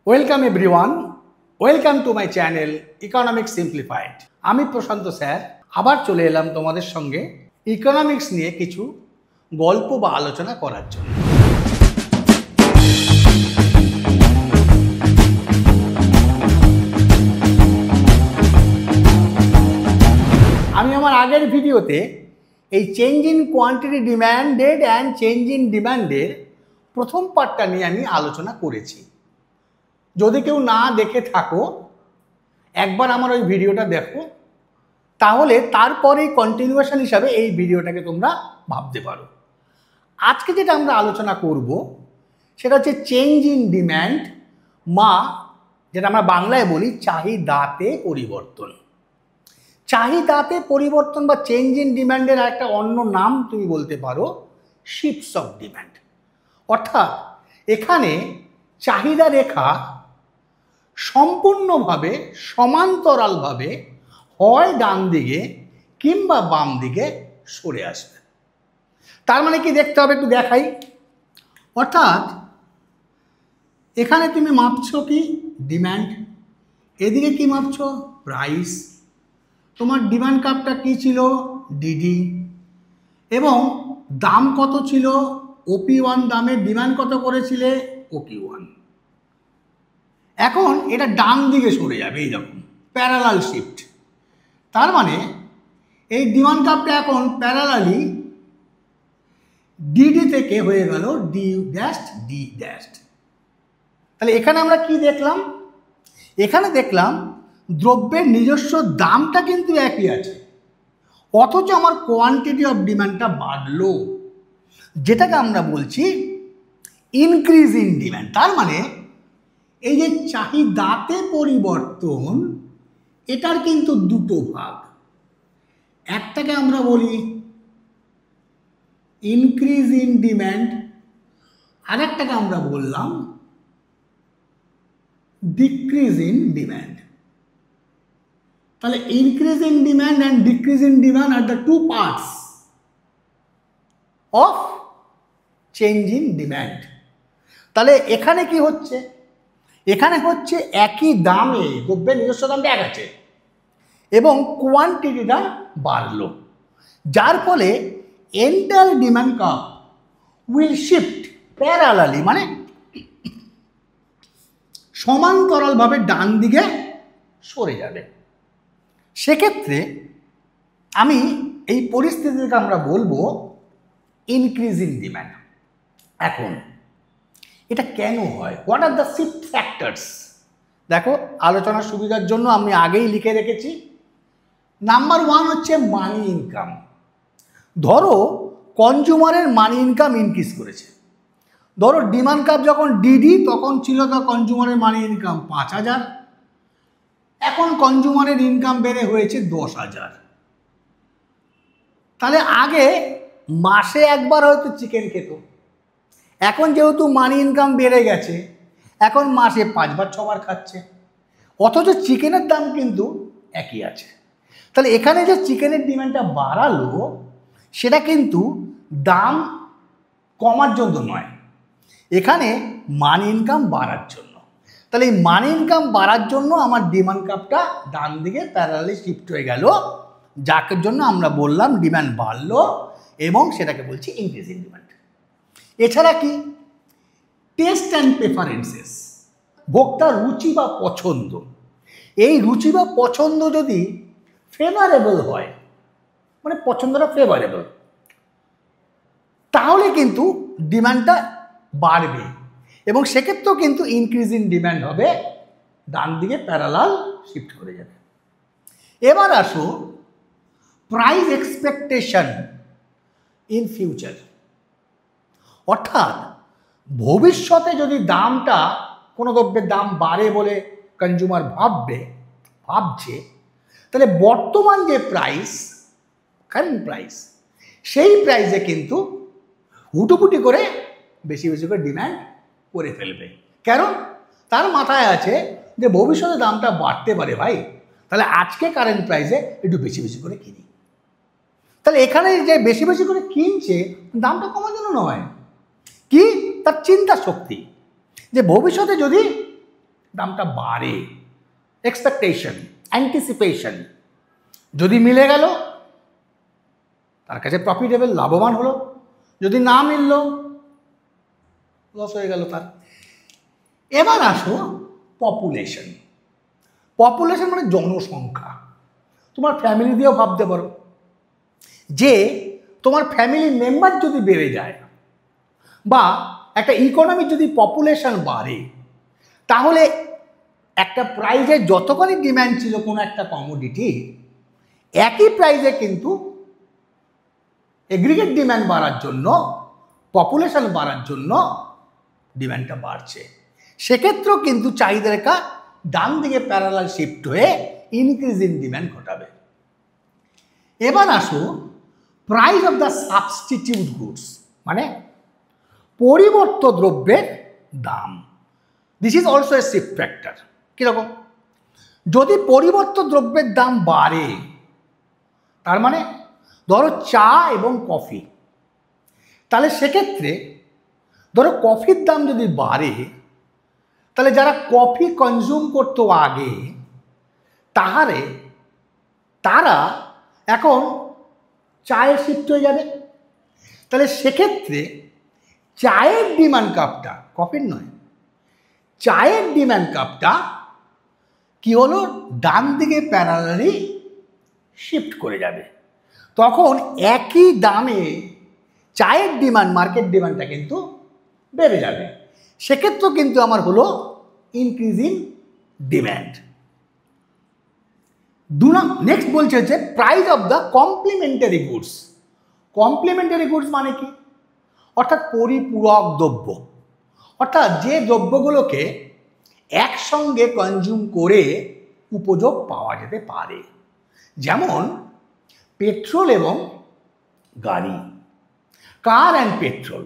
Welcome everyone, welcome to my channel economics simplified. আমি প্রশান্ত sir আবার চলে এলাম তোমাদের সঙ্গে ইকোনমিক্স নিয়ে কিছু গল্প বা আলোচনা করার জন্য। আমি আমার আগের ভিডিওতে এই change in quantity demanded and change in ডিমান্ডের প্রথম পার্টটা নিয়ে আমি আলোচনা করেছি। যদি কেউ না দেখে থাকো একবার আমার ওই ভিডিওটা দেখো, তাহলে তারপরেই কন্টিনিউয়েশন হিসাবে এই ভিডিওটাকে তোমরা ভাবতে পারো। আজকে যেটা আমরা আলোচনা করব সেটা হচ্ছে চেঞ্জ ইন ডিম্যান্ড, যেটা আমরা বাংলায় বলি চাহিদাতে পরিবর্তন। চাহিদাতে পরিবর্তন বা চেঞ্জ ইন ডিম্যান্ডের একটা অন্য নাম তুমি বলতে পারো শিফটস অফ ডিম্যান্ড। অর্থাৎ এখানে চাহিদা রেখা সম্পূর্ণভাবে সমান্তরালভাবে হয় ডান দিকে কিংবা বাম দিকে সরে আসবে। তার মানে কি দেখতে হবে, একটু দেখাই। অর্থাৎ এখানে তুমি মাপছো কি ডিম্যান্ড, এদিকে কি মাপছো প্রাইস। তোমার ডিমান্ড কার্ভটা কি ছিল ডিডি, এবং দাম কত ছিল OP1, দামের ডিমান্ড কত করেছিলে OP1। এখন এটা ডান দিকে সরে যাবে, এইরকম প্যারালাল শিফট। তার মানে এই ডিমান্ড কার্ভটা এখন প্যারালালি ডিডি থেকে হয়ে গেল ডি ড্যাশ। তাহলে এখানে আমরা কি দেখলাম? এখানে দেখলাম দ্রব্যের নিজস্ব দামটা কিন্তু একই আছে, অথচ আমার কোয়ান্টিটি অফ ডিমান্ডটা বাড়লো, যেটাকে আমরা বলছি ইনক্রিজ ইন ডিমান্ড। তার মানে এই যে চাহিদাতে পরিবর্তন, এটার কিন্তু দুটো ভাগ। একটাকে আমরা বলি ইনক্রিজ ইন ডিম্যান্ড, আর একটাকে আমরা বললাম ডিক্রিজ ইন ডিম্যান্ড। তাহলে increase in demand and decrease in demand আর the two parts of change in demand. তাহলে এখানে কি হচ্ছে? এখানে হচ্ছে একই দামে দ্রব্যের নিজস্ব দামটা এক আছে এবং কোয়ান্টিটিটা বাড়লো, যার ফলে entire demand curve will shift parallelly, মানে সমান্তরালভাবে ডান দিকে সরে যাবে। সেক্ষেত্রে আমি এই পরিস্থিতিকে আমরা বলবো ইনক্রিজ ইন ডিমান্ড। এখন এটা কেন হয়? What are the shift factors? দেখো, আলোচনার সুবিধার জন্য আমি আগেই লিখে রেখেছি। নাম্বার 1 হচ্ছে মানি ইনকাম। ধরো কনজিউমারের মানি ইনকাম ইনক্রিজ করেছে। ধরো ডিমান্ড কার্ভ যখন ডিডি, তখন ছিল তো কনজিউমারের মানি ইনকাম 5,000, এখন কনজিউমারের ইনকাম বেড়ে হয়েছে 10,000। তাহলে আগে মাসে একবার হয়তো চিকেন খেত, এখন যেহেতু মানি ইনকাম বেড়ে গেছে, এখন মাসে 5বার 6বার খাচ্ছে, অথচ চিকেনের দাম কিন্তু একই আছে। তাহলে এখানে যে চিকেনের ডিমান্ডটা বাড়ালো, সেটা কিন্তু দাম কমার জন্য নয়, এখানে মানি ইনকাম বাড়ার জন্য। তাহলে এই মানি ইনকাম বাড়ার জন্য আমার ডিমান্ড কার্ভটা ডান দিকে প্যারালালি শিফট হয়ে গেল, যার জন্য আমরা বললাম ডিমান্ড বাড়লো, এবং সেটাকে বলছি ইনক্রিজ ইন ডিমান্ড। এছাড়া কি টেস্ট অ্যান্ড প্রেফারেন্সেস, ভোক্তার রুচি বা পছন্দ। এই রুচি বা পছন্দ যদি ফেভারেবল হয়, মানে পছন্দটা ফেভারেবল, তাহলে কিন্তু ডিমান্ডটা বাড়বে, এবং সেক্ষেত্রেও কিন্তু ইনক্রিজ ইন ডিমান্ড হবে, ডান দিকে প্যারালাল শিফট করে যাবে। এবার আসো প্রাইস এক্সপেকটেশন ইন ফিউচার। অর্থাৎ ভবিষ্যতে যদি দামটা, কোনো দ্রব্যের দাম বাড়ে বলে কনজিউমার ভাবছে, তাহলে বর্তমান যে প্রাইস, কারেন্ট প্রাইস, সেই প্রাইসে কিন্তু হুটোপুটি করে বেশি বেশি করে ডিমান্ড করে ফেলবে। কেন? তার মাথায় আছে যে ভবিষ্যতে দামটা বাড়তে পারে ভাই, তাহলে আজকে কারেন্ট প্রাইসে একটু বেশি বেশি করে কিনি। তাহলে এখানে যে বেশি বেশি করে কিনছে, দামটা কমার জন্য নয়, কি তার চিন্তা শক্তি, যে ভবিষ্যতে যদি দামটা বাড়ে, এক্সপেকটেশন, অ্যান্টিসিপেশন। যদি মিলে গেল তার কাছে প্রফিটেবল, লাভবান হলো। যদি না মিলল লস হয়ে গেল তার। এবার আসো পপুলেশন। পপুলেশন মানে জনসংখ্যা। তোমার ফ্যামিলি দিয়েও ভাবতে পারো যে তোমার ফ্যামিলি মেম্বার যদি বেড়ে যায় বা একটা ইকোনমির যদি পপুলেশন বাড়ে, তাহলে একটা প্রাইজে যতখানি ডিম্যান্ড ছিল কোনো একটা কমোডিটি, একই প্রাইজে কিন্তু এগ্রিগেট ডিম্যান্ড বাড়ার জন্য, পপুলেশন বাড়ার জন্য ডিম্যান্ডটা বাড়ছে। সেক্ষেত্রেও কিন্তু চাহিদা রেখা ডান দিকে প্যারালাল শিফট হয়ে ইনক্রিজ ইন ডিম্যান্ড ঘটাবে। এবার আসো price of the substitute goods, মানে পরিবর্ত দ্রব্যের দাম। This is also a shift factor. কীরকম? যদি পরিবর্ত দ্রব্যের দাম বাড়ে, তার মানে ধরো চা এবং কফি, তাহলে সেক্ষেত্রে ধরো কফির দাম যদি বাড়ে, তাহলে যারা কফি কনজিউম করতো আগে, তাহারে তারা এখন চায়ে শিফট হয়ে যাবে। তাহলে সেক্ষেত্রে চায়ের ডিমান্ড কাপটা, কফির নয়, চায়ের ডিমান্ড কাপটা কি হলো, ডান দিকে প্যারালালি শিফট করে যাবে। তখন একই দামে চায়ের ডিমান্ড, মার্কেট ডিমান্ডটা কিন্তু বেড়ে যাবে। সেক্ষেত্রেও কিন্তু আমার হলো ইনক্রিজ ইন ডিম্যান্ড। নেক্সট বলছে হচ্ছে price of the complementary goods. Complementary goods মানে কি? অর্থাৎ পরিপূরক দ্রব্য, অর্থাৎ যে দ্রব্যগুলোকে একসঙ্গে কনজিউম করে উপযোগ পাওয়া যেতে পারে। যেমন পেট্রোল এবং গাড়ি, কার অ্যান্ড পেট্রোল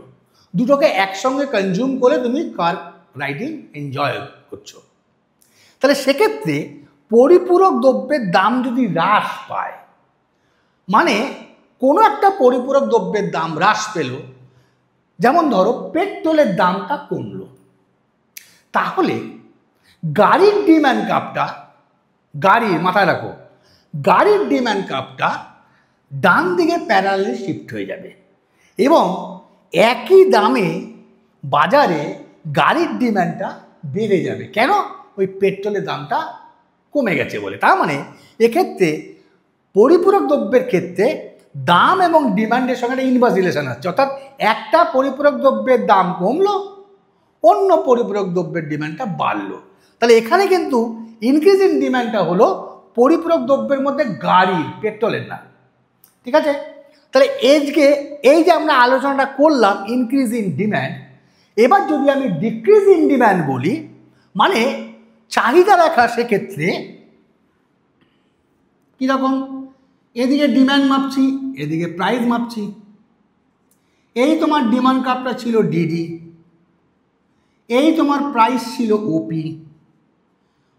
দুটোকে একসঙ্গে কনজিউম করে তুমি কার রাইডিং এনজয় করছো। তাহলে সেক্ষেত্রে পরিপূরক দ্রব্যের দাম যদি হ্রাস পায়, মানে কোনো একটা পরিপূরক দ্রব্যের দাম হ্রাস পেল, যেমন ধরো পেট্রোলের দামটা কমলো, তাহলে গাড়ির ডিম্যান্ড কাপটা, গাড়ির মাথায় রাখো, গাড়ির ডিম্যান্ড কাপটা ডান দিকে প্যারালালি শিফট হয়ে যাবে এবং একই দামে বাজারে গাড়ির ডিম্যান্ডটা বেড়ে যাবে। কেন? ওই পেট্রোলের দামটা কমে গেছে বলে। তার মানে এক্ষেত্রে পরিপূরক দ্রব্যের ক্ষেত্রে দাম এবং ডিমান্ডের সঙ্গে একটা ইনভার্স রিলেশন আছে। অর্থাৎ একটা পরিপূরক দ্রব্যের দাম কমলো, অন্য পরিপূরক দ্রব্যের ডিমান্ডটা বাড়লো। তাহলে এখানে কিন্তু ইনক্রিজ ইন ডিমান্ডটা হলো পরিপূরক দ্রব্যের মধ্যে গাড়ির, পেট্রোলের না। ঠিক আছে? তাহলে এই যে আমরা আলোচনাটা করলাম ইনক্রিজ ইন ডিম্যান্ড, এবার যদি আমি ডিক্রিজ ইন ডিম্যান্ড বলি, মানে চাহিদা রাখা, সেক্ষেত্রে কীরকম? এদিকে ডিম্যান্ড মাপছি, এদিকে প্রাইস মাপছি। এই তোমার ডিমান্ড কাপটা ছিল ডিডি, এই তোমার প্রাইস ছিল ওপি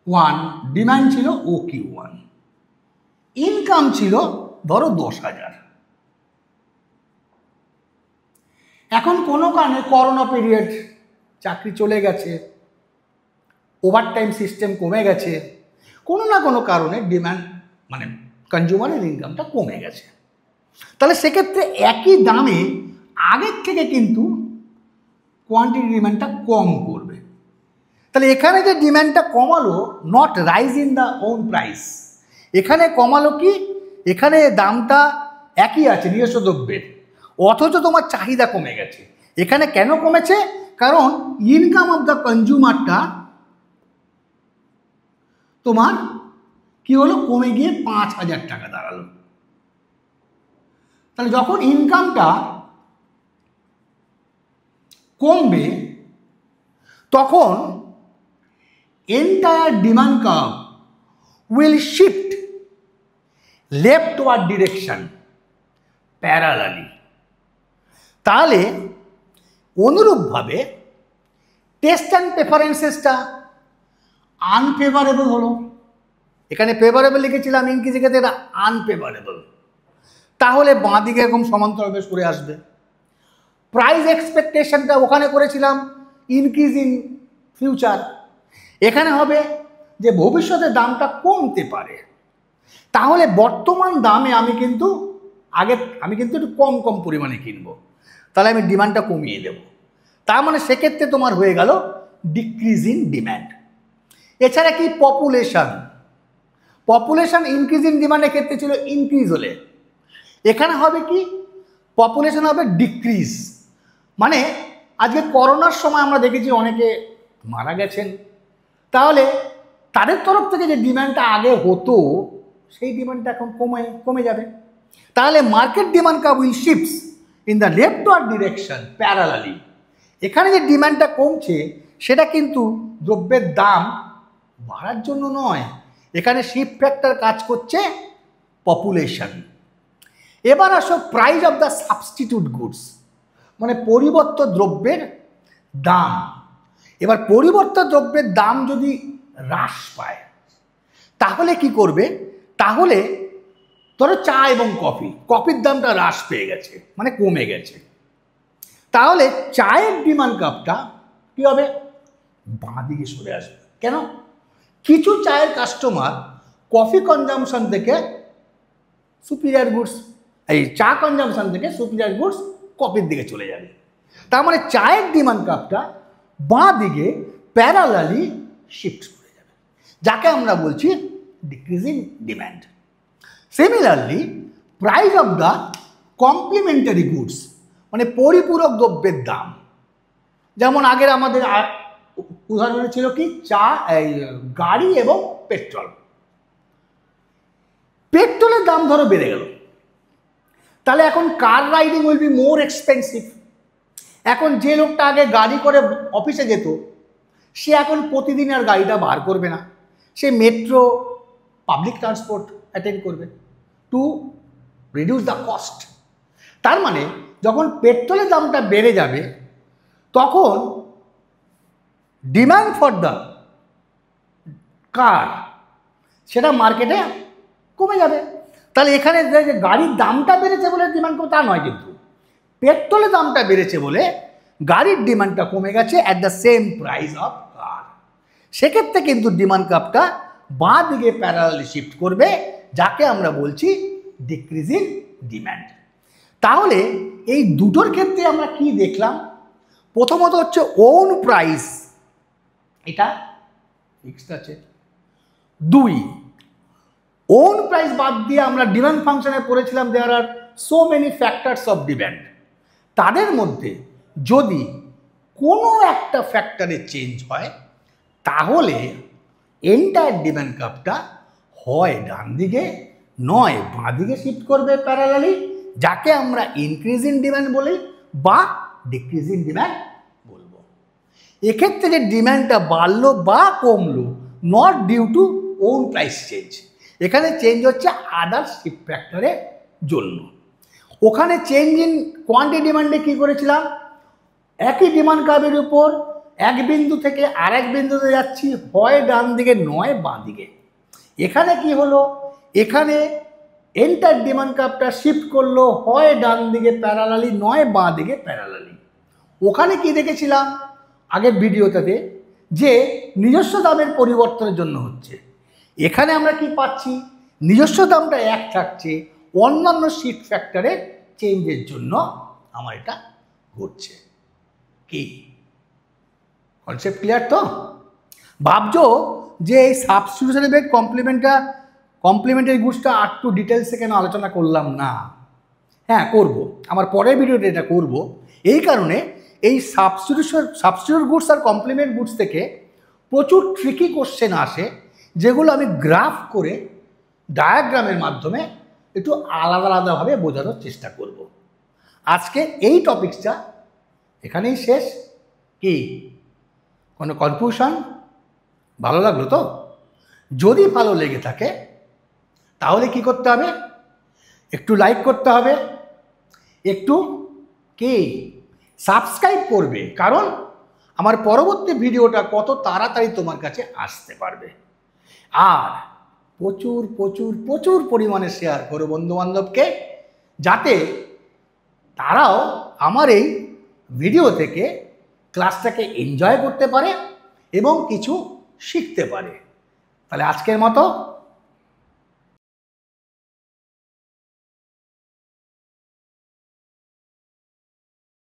1, ডিমান্ড ছিল ওকিউ 1, ইনকাম ছিল ধরো 10,000। এখন কোনো কারণে করোনা পিরিয়ড, চাকরি চলে গেছে, ওভারটাইম সিস্টেম কমে গেছে, কোনো না কোনো কারণে ডিমান্ড মানে কনজিউমারের ইনকামটা কমে গেছে। তাহলে সেক্ষেত্রে একই দামে আগের থেকে কিন্তু কোয়ান্টিটি ডিমান্ডটা কম করবে। তাহলে এখানে যে ডিমান্ডটা কমালো, not rise in the own price, এখানে কমালো কি? এখানে দামটা একই আছে নিজস্ব দ্রব্যের, অথচ তোমার চাহিদা কমে গেছে। এখানে কেন কমেছে? কারণ ইনকাম অফ দ্য কনজিউমারটা তোমার কি হলো, কমে গিয়ে 5,000 টাকা দাঁড়ালো। তাহলে যখন ইনকামটা কমবে, তখন entire demand curve will shift leftward direction parallelly. তাহলে অনুরূপভাবে টেস্ট অ্যান্ড প্রেফারেন্সেসটা আনফেভারেবল হলো। এখানে ফেভারেবল লিখেছিলাম, ইনক্রিজের ক্ষেত্রে এটা আনফেভারেবল। তাহলে বাঁ দিকে এরকম সমান্তরালভাবে সরে আসবে। প্রাইস এক্সপেকটেশনটা ওখানে করেছিলাম ইনক্রিজ ইন ফিউচার, এখানে হবে যে ভবিষ্যতে দামটা কমতে পারে, তাহলে বর্তমান দামে আমি কিন্তু একটু কম কম পরিমাণে কিনবো, তাহলে আমি ডিমান্ডটা কমিয়ে দেব। তার মানে সেক্ষেত্রে তোমার হয়ে গেল ডিক্রিজ ইন ডিম্যান্ড। এছাড়া কি পপুলেশন ইনক্রিজ ইন ডিমান্ডের ক্ষেত্রে ছিল ইনক্রিজ হলে, এখানে হবে কি পপুলেশন হবে ডিক্রিজ। মানে আজকে করোনার সময় আমরা দেখেছি অনেকে মারা গেছেন, তাহলে তাদের তরফ থেকে যে ডিমান্ডটা আগে হতো সেই ডিমান্ডটা এখন কমে যাবে। তাহলে market demand curve will shifts in the leftward direction parallelly. এখানে যে ডিমান্ডটা কমছে সেটা কিন্তু দ্রব্যের দাম বাড়ার জন্য নয়, এখানে শিফট ফ্যাক্টর কাজ করছে পপুলেশন। এবার আসো price of the substitute goods, মানে পরিবর্ত দ্রব্যের দাম। এবার পরিবর্ত দ্রব্যের দাম যদি হ্রাস পায় তাহলে কি করবে, তাহলে ধরো চা এবং কফির দামটা হ্রাস পেয়ে গেছে, মানে কমে গেছে, তাহলে চায়ের ডিমান্ড কার্ভটা কি হবে, বাঁ দিকে সরে আসবে। কেন, কিছু চায়ের কাস্টমার কফি কনজামশন থেকে সুপিরিয়ার গুডস, এই চা কনজামশন থেকে সুপিরিয়ার গুডস কফির দিকে চলে যাবে। তার মানে চায়ের ডিমান্ড কার্ভটা বাঁ দিকে প্যারালালি শিফট করে যাবে, যাকে আমরা বলছি decreasing demand. Similarly price of the complementary goods, মানে পরিপূরক দ্রব্যের দাম, যেমন আগের আমাদের উদাহরণ ছিল কি গাড়ি এবং পেট্রোলের দাম ধরো বেড়ে গেল, তাহলে এখন car riding will be more expensive. এখন যে লোকটা আগে গাড়ি করে অফিসে যেত সে এখন প্রতিদিন আর গাড়িটা বার করবে না, সে মেট্রো পাবলিক ট্রান্সপোর্ট অ্যাটেন্ড করবে টু রিডিউস দ্য কস্ট। তার মানে যখন পেট্রোলের দামটা বেড়ে যাবে তখন ডিমান্ড ফর দ্য কার সেটা মার্কেটে কমে যাবে। তাহলে এখানে যে গাড়ির দামটা বেড়েছে বলে ডিমান্ড কমে তা নয়, কিন্তু পেট্রোলের দামটা বেড়েছে বলে গাড়ির ডিমান্ডটা কমে গেছে at the same price of car. সেক্ষেত্রে কিন্তু ডিমান্ড কার্ভটা বাঁ দিকে প্যারালালি শিফট করবে, যাকে আমরা বলছি ডিক্রিজিং ডিম্যান্ড। তাহলে এই দুটোর ক্ষেত্রে আমরা কি দেখলাম, প্রথমত হচ্ছে ওন প্রাইস, এটা ফিক্সড আছে। দুই, ওন প্রাইস বাদ দিয়ে আমরা ডিমান্ড ফাংশনে পড়েছিলাম there are so many factors of demand, তাদের মধ্যে যদি কোনো একটা ফ্যাক্টরে চেঞ্জ হয় তাহলে এন্টায়ার ডিম্যান্ড কার্ভটা হয় ডান দিকে নয় বাঁ দিকে শিফট করবে প্যারালালি, যাকে আমরা ইনক্রিজিং ডিম্যান্ড বলি বা ডিক্রিজিং ডিম্যান্ড বলবো। এক্ষেত্রে যে ডিম্যান্ডটা বাড়লো বা কমলো not due to own price change, এখানে চেঞ্জ হচ্ছে আদার শিফট ফ্যাক্টরের জন্য। ওখানে চেঞ্জ ইন কোয়ান্টিটি ডিমান্ডে কী করেছিলাম, একই ডিমান্ড কার্ভের উপর এক বিন্দু থেকে আরেক বিন্দুতে যাচ্ছি, হয় ডান দিকে নয় বাঁ দিকে। এখানে কি হলো, এখানে এন্টার ডিমান্ড কার্ভটা শিফট করলো হয় ডান দিকে প্যারালালি নয় বাঁ দিকে প্যারালালি। ওখানে কি দেখেছিলাম আগের ভিডিওটাতে যে নিজস্ব দামের পরিবর্তনের জন্য হচ্ছে, এখানে আমরা কি পাচ্ছি, নিজস্ব দামটা এক থাকছে, অন্যান্য শিফট ফ্যাক্টরের চেঞ্জের জন্য আমার এটা ঘটছে। কি কনসেপ্ট ক্লিয়ার তো? ভাবছো যে এই সাবস্টিটিউশন বেড কমপ্লিমেন্টারি গুডসটা আর একটু ডিটেলসে কেন আলোচনা করলাম না? হ্যাঁ করব, আমার পরের ভিডিওতে এটা করব। এই কারণে এই সাবস্টিটিউট গুডস আর কমপ্লিমেন্ট গুডস থেকে প্রচুর ট্রিকি কোশ্চেন আসে, যেগুলো আমি গ্রাফ করে ডায়াগ্রামের মাধ্যমে একটু আলাদা আলাদাভাবে বোঝানোর চেষ্টা করব। আজকে এই টপিকসটা এখানেই শেষ। কি কোনো কনফিউশন? ভালো লাগলো তো? যদি ভালো লেগে থাকে তাহলে কি করতে হবে, একটু লাইক করতে হবে, একটু কি সাবস্ক্রাইব করবে, কারণ আমার পরবর্তী ভিডিওটা কত তাড়াতাড়ি তোমার কাছে আসতে পারবে। আর প্রচুর প্রচুর প্রচুর পরিমাণে শেয়ার করো বন্ধুবান্ধবকে, যাতে তারাও আমার এই ভিডিও থেকে ক্লাসটাকে এনজয় করতে পারে এবং কিছু শিখতে পারে। তাহলে আজকের মতো